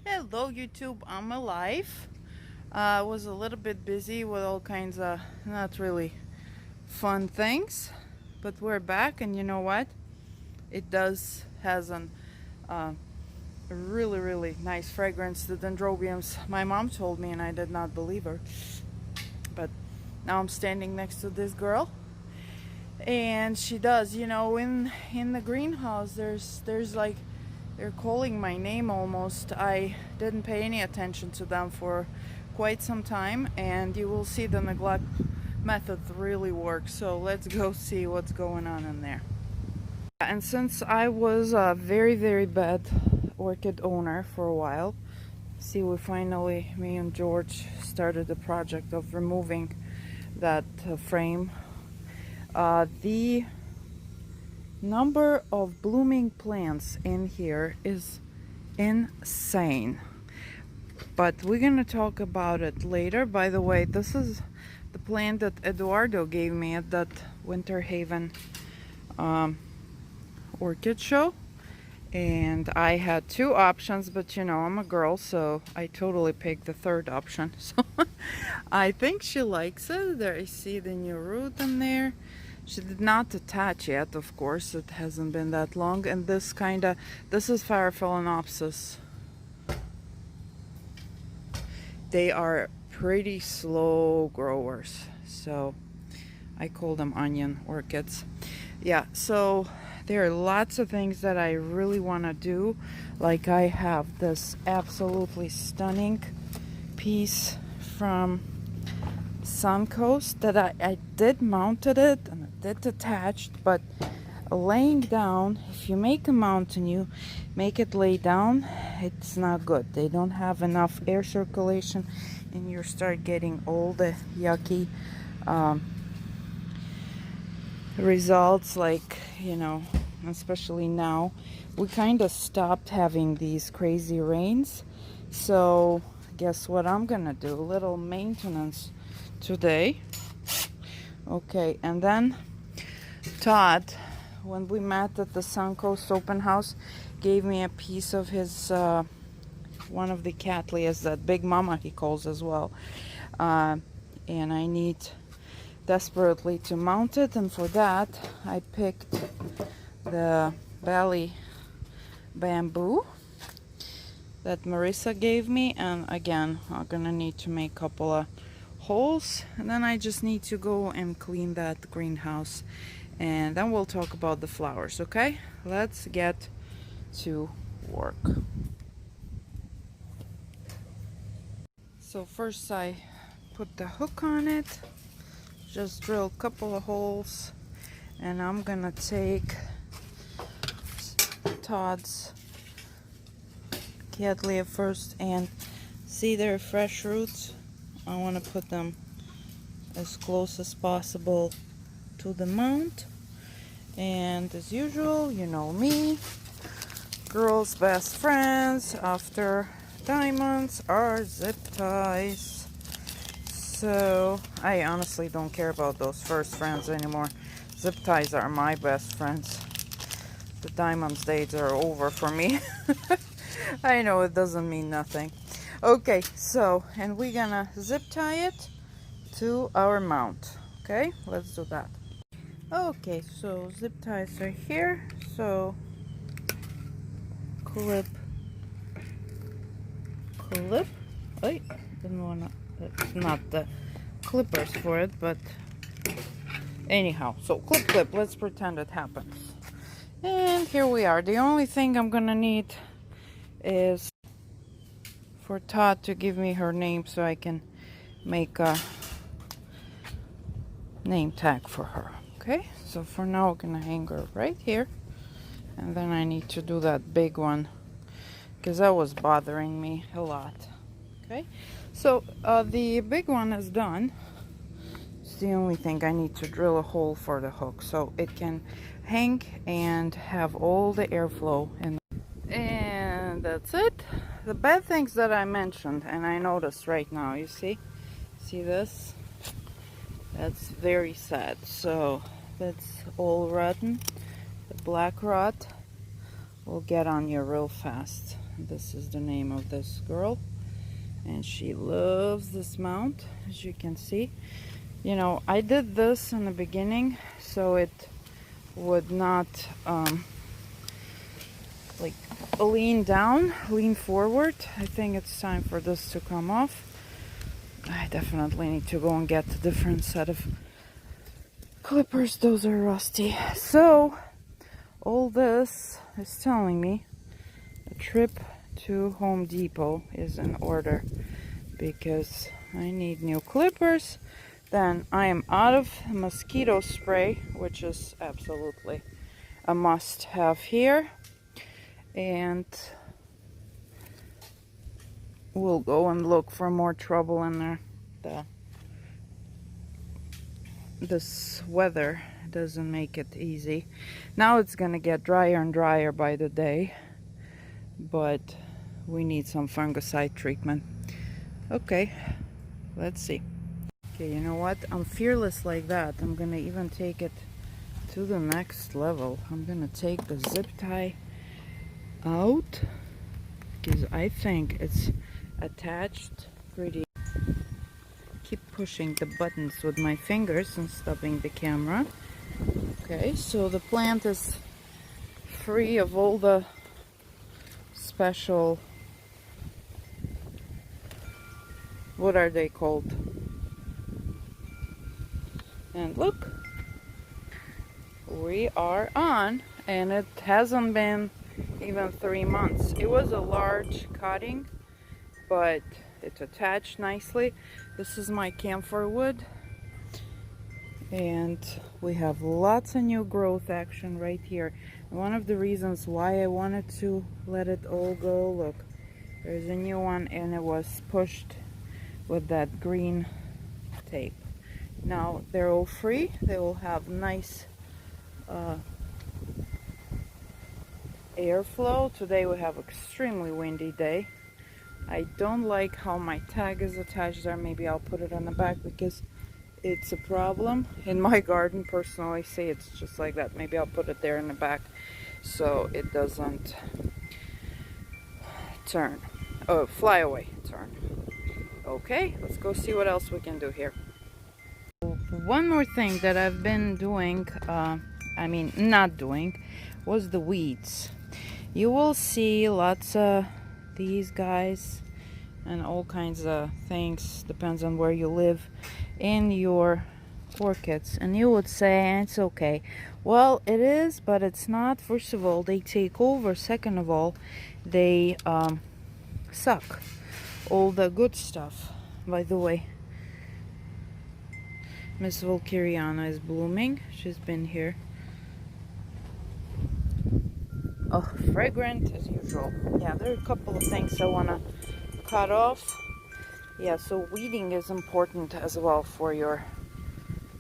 Hello YouTube, I'm alive. I was a little bit busy with all kinds of not really fun things, but we're back, and you know what? It does has uh, a really nice fragrance, the dendrobiums. My mom told me and I did not believe her, but now I'm standing next to this girl and she does, in the greenhouse there's like they're calling my name almost. I didn't pay any attention to them for quite some time, and you will see the neglect method really works. So let's go see what's going on in there. And since I was a very bad orchid owner for a while, see, we finally, me and George, started the project of removing that frame. The number of blooming plants in here is insane, but we're gonna talk about it later. By the way, this is the plant that Eduardo gave me at that Winter Haven orchid show, and I had two options, but I'm a girl, so I totally picked the third option. So I think she likes it. There, I see the new root in there. She did not attach yet, of course, it hasn't been that long. And this is Fire Phalaenopsis. They are pretty slow growers, so I call them onion orchids. Yeah, so there are lots of things that I really want to do. Like, I have this absolutely stunning piece from Suncoast that I did mounted it and I did attached, but laying down, if you make a mount and you make it lay down, it's not good. They don't have enough air circulation and you start getting all the yucky results, like, especially now. We kind of stopped having these crazy rains, so guess what I'm gonna do? A little maintenance today. Okay, and then Todd, when we met at the Suncoast open house, gave me a piece of his one of the cattleyas, that Big Mama he calls as well, and I need desperately to mount it, and for that I picked the Bali bamboo that Marissa gave me. And again, I'm gonna need to make a couple of holes, and then I just need to go and clean that greenhouse, and then we'll talk about the flowers. Okay, let's get to work. So first I put the hook on it, just drill a couple of holes, and I'm gonna take Todd's cattleya first, and see their fresh roots. I want to put them as close as possible to the mount, and as usual, you know me, girls' best friends after diamonds are zip ties. So I honestly don't care about those first friends anymore. Zip ties are my best friends. The diamonds days are over for me. I know it doesn't mean nothing. Okay, so, and we're gonna zip tie it to our mount. Okay, let's do that. Okay, so zip ties are here. So clip. Wait, didn't wanna. It's not the clippers for it, but anyhow. So clip. Let's pretend it happens. And here we are. The only thing I'm gonna need is for Todd to give me her name so I can make a name tag for her. Okay, so for now we're gonna hang her right here, and then I need to do that big one because that was bothering me a lot. Okay, so the big one is done. It's the only thing. I need to drill a hole for the hook so it can hang and have all the airflow in. And that's it. The bad things that I mentioned, and I noticed right now, you see this? That's very sad. So that's all rotten. The black rot will get on you real fast, This is the name of this girl, and she loves this mount, as you can see. You know, I did this in the beginning so it would not like lean down, lean forward. I think it's time for this to come off. I definitely need to go and get a different set of clippers. Those are rusty. So all this is telling me a trip to Home Depot is in order, because I need new clippers. Then I am out of mosquito spray, which is absolutely a must-have here, and we'll go and look for more trouble in there. This weather doesn't make it easy. Now it's gonna get drier and drier by the day, but we need some fungicide treatment. Okay, let's see. Okay, you know what? I'm fearless like that. I'm gonna even take it to the next level. I'm gonna take the zip tie out because I think it's attached pretty. Keep pushing the buttons with my fingers and stopping the camera. Okay, so the plant is free of all the special, what are they called? And look, we are on, and it hasn't been even 3 months. It was a large cutting, but it's attached nicely. This is my camphor wood, and we have lots of new growth action right here. One of the reasons why I wanted to let it all go, look, there's a new one, and it was pushed with that green tape. Now they're all free. They will have nice airflow. Today we have extremely windy day. I don't like how my tag is attached there. Maybe I'll put it on the back because it's a problem. In my garden, personally, say it's just like that. Maybe I'll put it there in the back so it doesn't turn. Oh, fly away, turn. Okay, let's go see what else we can do here. One more thing that I've been doing, I mean not doing, was the weeds. You will see lots of these guys and all kinds of things, depends on where you live, in your orchids, and you would say it's okay. Well, it is, but it's not. First of all, they take over. Second of all, they suck all the good stuff. By the way, Miss Volkeriana is blooming. She's been here. Oh, fragrant as usual. Yeah, there are a couple of things I want to cut off. Yeah, so weeding is important as well for your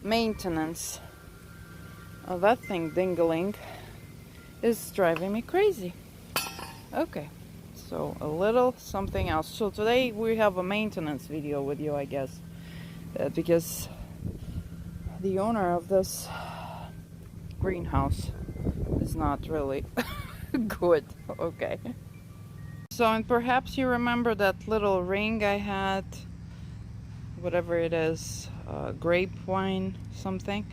maintenance. Oh, that thing dingling is driving me crazy. Okay, so a little something else. So today we have a maintenance video with you, I guess, because the owner of this greenhouse is not really good. Okay. So, and perhaps you remember that little ring I had, whatever it is, grape wine something,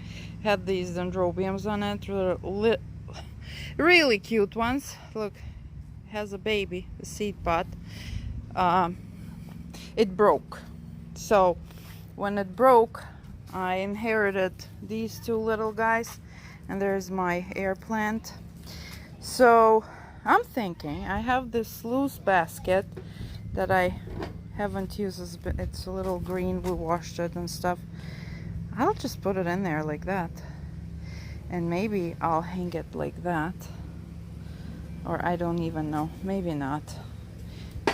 had these dendrobiums on it, really cute ones. Look, has a baby, a seed pod. It broke. So when it broke, I inherited these two little guys, and there's my air plant. So I'm thinking, I have this loose basket that I haven't used. It's a little green, we washed it and stuff. I'll just put it in there like that, and maybe I'll hang it like that, or I don't even know, maybe not.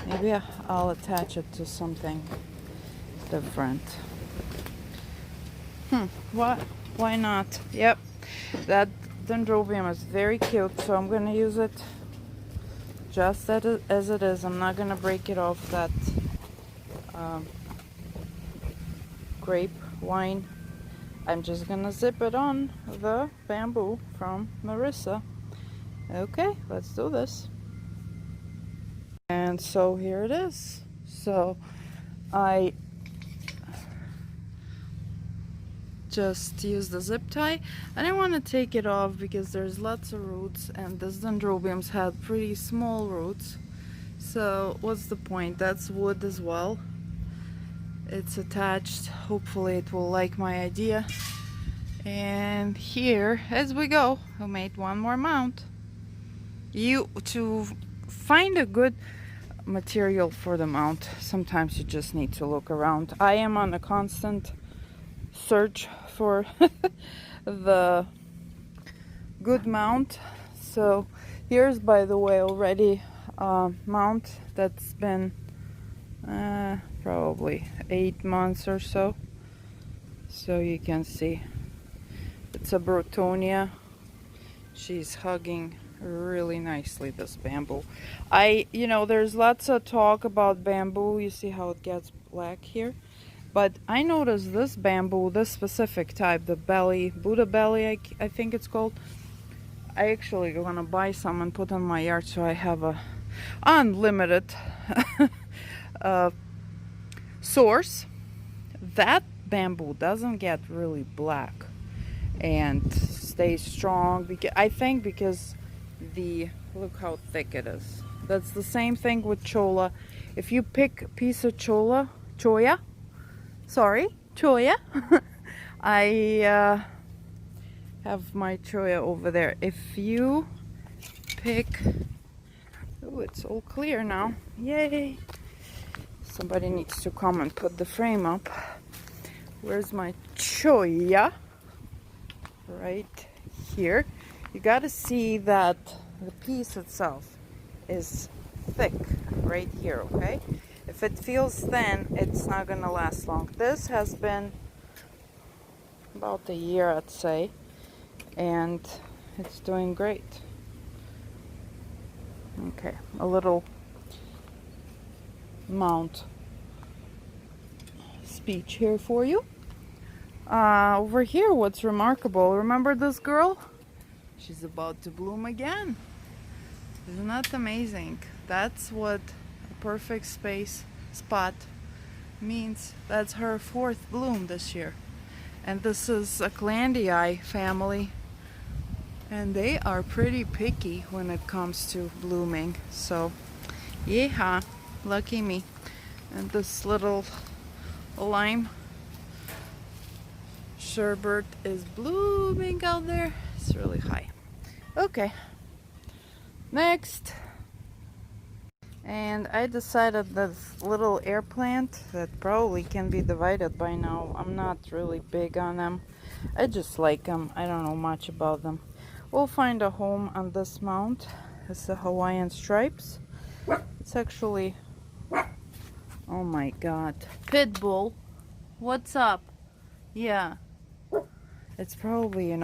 Maybe I'll attach it to something different. Why not? Yep, that dendrobium is very cute, so I'm gonna use it just as it is. I'm not gonna break it off that grape wine. I'm just gonna zip it on the bamboo from Marissa. Okay, let's do this. And so here it is. So I just use the zip tie. I didn't want to take it off because there's lots of roots, and this dendrobiums had pretty small roots. So what's the point? That's wood as well. It's attached. Hopefully it will like my idea. And here, as we go, I made one more mount. To find a good material for the mount, sometimes you just need to look around. I am on a constant search for the good mount. So here's, by the way, already a mount that's been probably 8 months or so. So you can see it's a Brotonia. She's hugging really nicely, this bamboo. There's lots of talk about bamboo. You see how it gets black here? But I noticed this bamboo, this specific type, the belly, Buddha belly, I think it's called. I actually want to buy some and put on my yard so I have a unlimited source. That bamboo doesn't get really black and stays strong, I think because look how thick it is. That's the same thing with cholla. If you pick a piece of cholla, cholla, I have my cholla over there. If you pick, oh, it's all clear now, yay. Somebody needs to come and put the frame up. Where's my cholla? Right here. You gotta see that the piece itself is thick right here, okay? If it feels thin, it's not gonna last long. This has been about a year, I'd say, and it's doing great. Okay, a little mount speech here for you. Over here, what's remarkable, remember this girl? She's about to bloom again. Isn't that amazing? That's what a perfect spot means. That's her 4th bloom this year. And this is a cattleya family. And they are pretty picky when it comes to blooming. So, yeah, lucky me. And this little lime sherbet is blooming out there. It's really high. Okay, next. And I decided this little air plant that probably can be divided by now. I'm not really big on them. I just like them. I don't know much about them. We'll find a home on this mount. It's the Hawaiian stripes. It's actually, oh my god, Pitbull. What's up? Yeah. It's probably,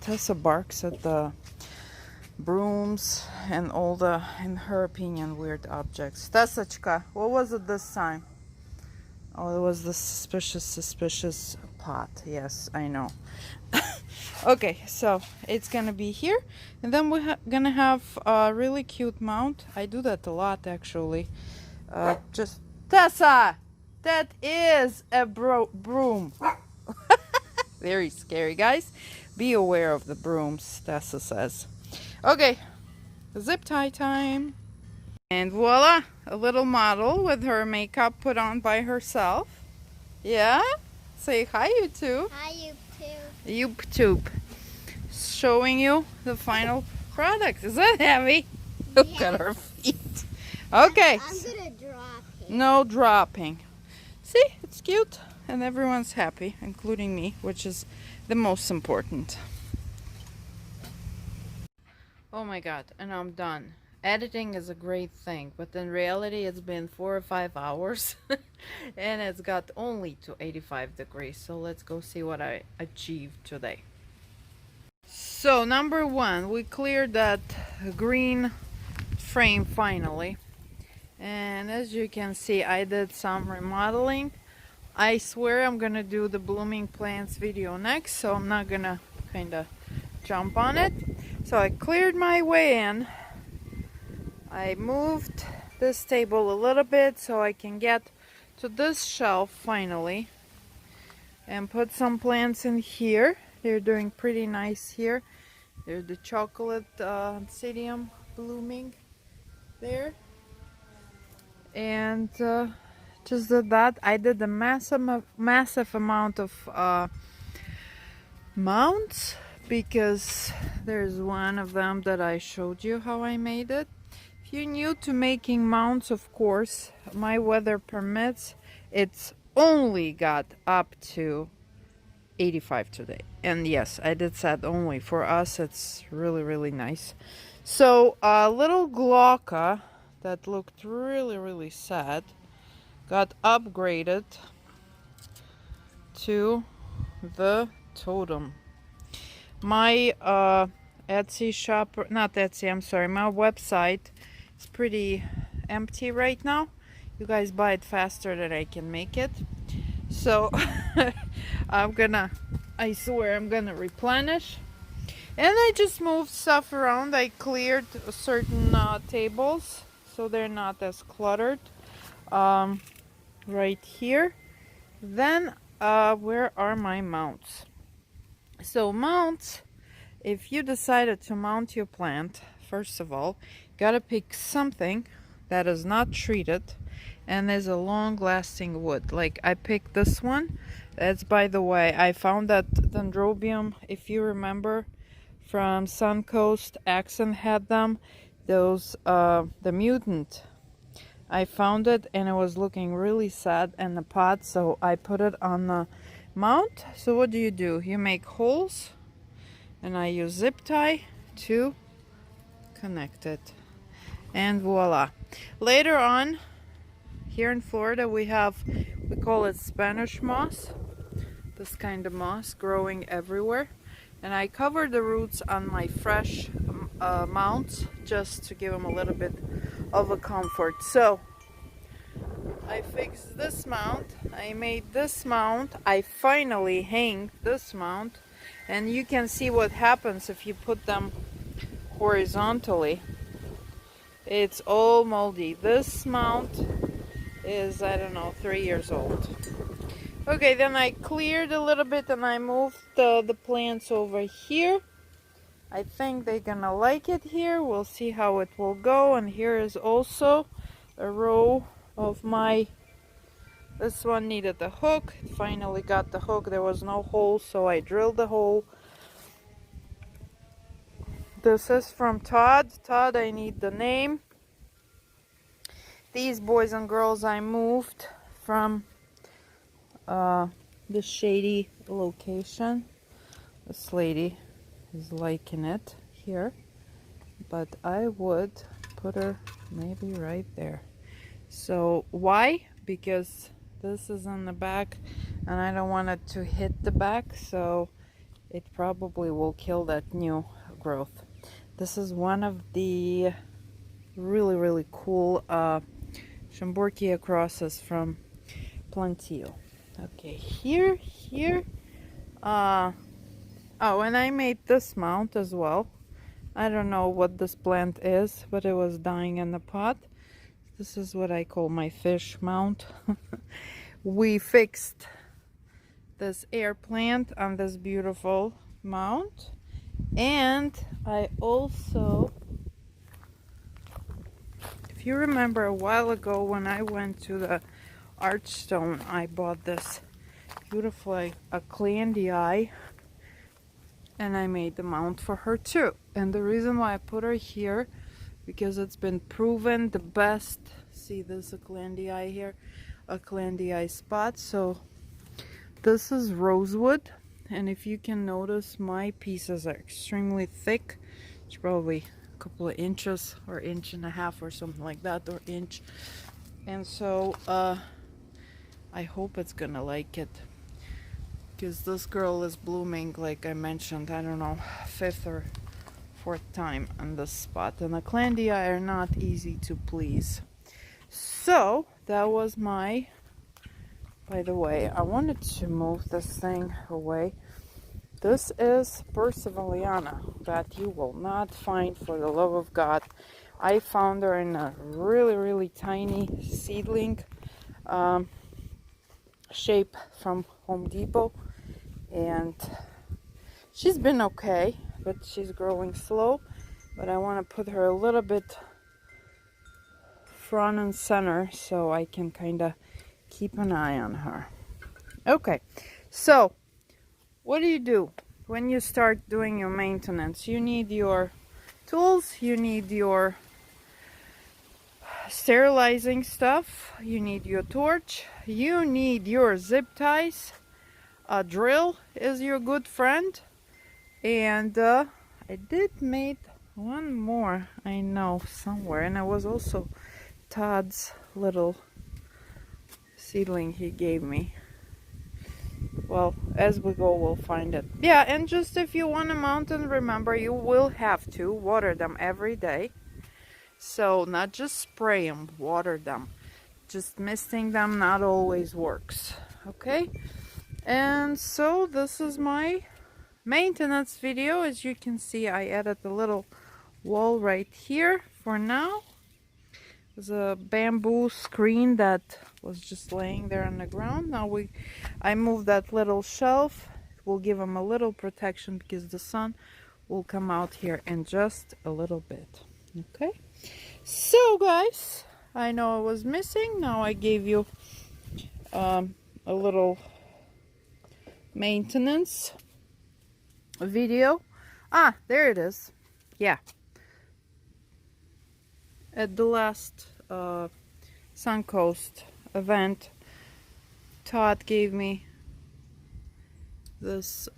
Tessa barks at the brooms and all the, in her opinion, weird objects. Tessachka, what was it this time? Oh, it was the suspicious pot. Yes, I know. Okay, so it's gonna be here. And then we're gonna have a really cute mount. I do that a lot, actually. Just, Tessa! That is a broom. Very scary, guys. Be aware of the brooms, Tessa says. Okay, zip tie time. And voila, a little model with her makeup put on by herself. Yeah? Say hi, YouTube. Hi, YouTube. YouTube. Showing you the final product. Is that heavy? Look at her feet. Okay. I'm gonna drop it. No dropping. See, it's cute. And everyone's happy, including me, which is the most important. Oh my god, and I'm done. Editing is a great thing, but in reality it's been 4 or 5 hours and it's got only to 85 degrees. So let's go see what I achieved today. So number 1, we cleared that green frame finally. And as you can see, I did some remodeling. I swear I'm gonna do the blooming plants video next, so I'm not gonna kind of jump on it. So I cleared my way in. I moved this table a little bit so I can get to this shelf finally and put some plants in here. They're doing pretty nice here. There's the chocolate Psyllium blooming there. And just did that. I did a massive amount of mounts because there's one of them that I showed you how I made it. If you're new to making mounts, of course, my weather permits. It's only got up to 85 today. And yes, I did said only. For us, it's really, really nice. So a little glauca that looked really, really sad got upgraded to the totem. My Etsy shop, not Etsy, I'm sorry, my website is pretty empty right now. You guys buy it faster than I can make it. So I swear I'm gonna replenish. And I just moved stuff around. I cleared certain tables so they're not as cluttered. Right here. Then where are my mounts? So mounts, if you decided to mount your plant, first of all, gotta pick something that is not treated and is a long-lasting wood. Like I picked this one. That's, by the way, I found that dendrobium, if you remember, from Suncoast. Accent had them. Those, the mutant. I found it and it was looking really sad in the pot, so I put it on the mount. So what do? You make holes, and I use zip tie to connect it, and voila. Later on, here in Florida, we call it Spanish moss, this kind of moss growing everywhere, and I cover the roots on my fresh mounts just to give them a little bit of a comfort. So I fixed this mount, I made this mount, I finally hang this mount, and you can see what happens if you put them horizontally. It's all moldy. This mount is, I don't know, 3 years old. Okay, then I cleared a little bit and I moved the plants over here. I think they're gonna like it here. We'll see how it will go. And here is also a row of my, this one needed a hook. Finally got the hook. There was no hole, so I drilled the hole. This is from Todd. Todd, I need the name. These boys and girls I moved from the shady location. This lady is liking it here, but I would put her maybe right there. So why? Because this is on the back and I don't want it to hit the back, so it probably will kill that new growth. This is one of the really, really cool Chamborkia crosses from Plantillo. Okay, here. Oh, and I made this mount as well. I don't know what this plant is, but it was dying in the pot. This is what I call my fish mount. We fixed this air plant on this beautiful mount. And I also, if you remember a while ago when I went to the Archstone, I bought this beautiful cattleya, and I made the mount for her too. And the reason why I put her here, because it's been proven the best. See this cattleya here, a cattleya spot. So this is rosewood, and if you can notice, my pieces are extremely thick. It's probably a couple of inches or inch and a half or something like that, or inch. And so I hope it's gonna like it, because this girl is blooming, like I mentioned, I don't know, 5th or 4th time on this spot, and the cattleya are not easy to please. So that was my, by the way, I wanted to move this thing away. This is Persevalliana that you will not find, for the love of God, I found her in a really tiny seedling shape from Home Depot, and she's been okay, but she's growing slow. But I want to put her a little bit front and center so I can kind of keep an eye on her. Okay, so what do when you start doing your maintenance? You need your tools, you need your sterilizing stuff, you need your torch, you need your zip ties, a drill is your good friend, and I did make one more, I know, somewhere, and it was also Todd's little seedling he gave me. Well, as we go, we'll find it. Yeah, and just if you want a mountain, remember you will have to water them every day. So not just spray them, water them. Just misting them not always works. Okay? And so this is my maintenance video. As you can see, I added a little wall right here for now. There's a bamboo screen that was just laying there on the ground. Now I moved that little shelf. It will give them a little protection because the sun will come out here in just a little bit. Okay, so guys, I know I was missing. Now I gave you a little maintenance video. Ah, there it is. Yeah. At the last Suncoast event, Todd gave me this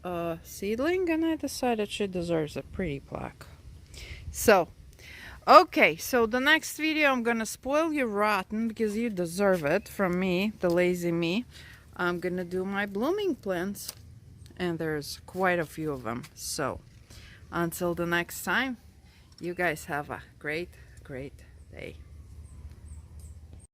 seedling, and I decided she deserves a pretty plaque. So, okay, so the next video I'm gonna spoil you rotten because you deserve it from me, the lazy me. I'm gonna do my blooming plants, and there's quite a few of them. So, until the next time, you guys have a great day.